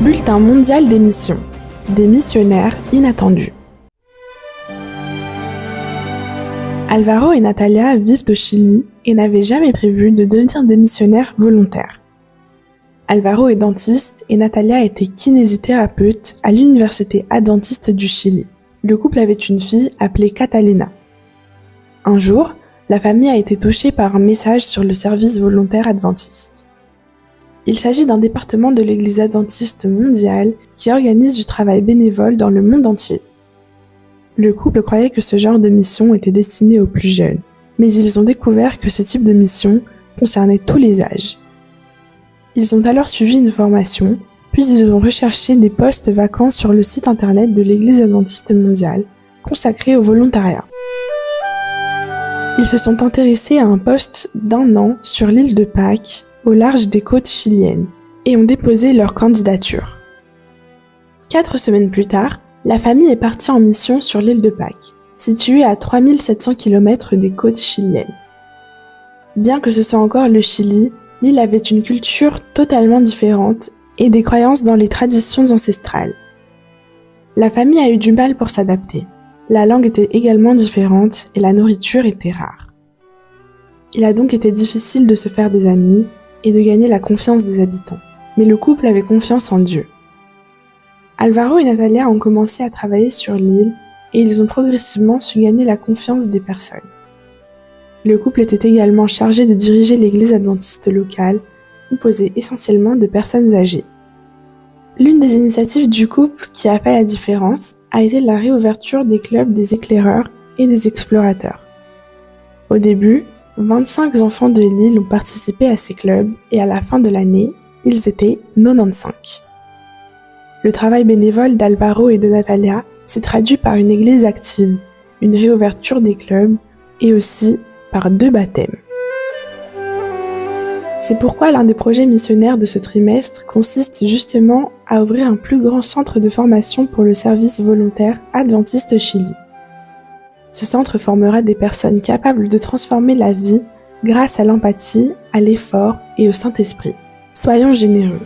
Bulletin mondial des missions. Des missionnaires inattendus. Alvaro et Natalia vivent au Chili et n'avaient jamais prévu de devenir des missionnaires volontaires. Alvaro est dentiste et Natalia était kinésithérapeute à l'université adventiste du Chili. Le couple avait une fille appelée Catalina. Un jour, la famille a été touchée par un message sur le service volontaire adventiste. Il s'agit d'un département de l'Église adventiste mondiale qui organise du travail bénévole dans le monde entier. Le couple croyait que ce genre de mission était destiné aux plus jeunes, mais ils ont découvert que ce type de mission concernait tous les âges. Ils ont alors suivi une formation, puis ils ont recherché des postes vacants sur le site internet de l'Église adventiste mondiale, consacré au volontariat. Ils se sont intéressés à un poste d'1 an sur l'île de Pâques, au large des côtes chiliennes, et ont déposé leur candidature. 4 semaines plus tard, la famille est partie en mission sur l'île de Pâques, située à 3700 km des côtes chiliennes. Bien que ce soit encore le Chili, l'île avait une culture totalement différente et des croyances dans les traditions ancestrales. La famille a eu du mal pour s'adapter. La langue était également différente et la nourriture était rare. Il a donc été difficile de se faire des amis et de gagner la confiance des habitants. Mais le couple avait confiance en Dieu. Alvaro et Natalia ont commencé à travailler sur l'île et ils ont progressivement su gagner la confiance des personnes. Le couple était également chargé de diriger l'église adventiste locale, composée essentiellement de personnes âgées. L'une des initiatives du couple qui a fait la différence a été la réouverture des clubs des éclaireurs et des explorateurs. Au début, 25 enfants de l'île ont participé à ces clubs et à la fin de l'année, ils étaient 95. Le travail bénévole d'Alvaro et de Natalia s'est traduit par une église active, une réouverture des clubs et aussi par 2 baptêmes. C'est pourquoi l'un des projets missionnaires de ce trimestre consiste justement à ouvrir un plus grand centre de formation pour le service volontaire adventiste Chili. Ce centre formera des personnes capables de transformer la vie grâce à l'empathie, à l'effort et au Saint-Esprit. Soyons généreux.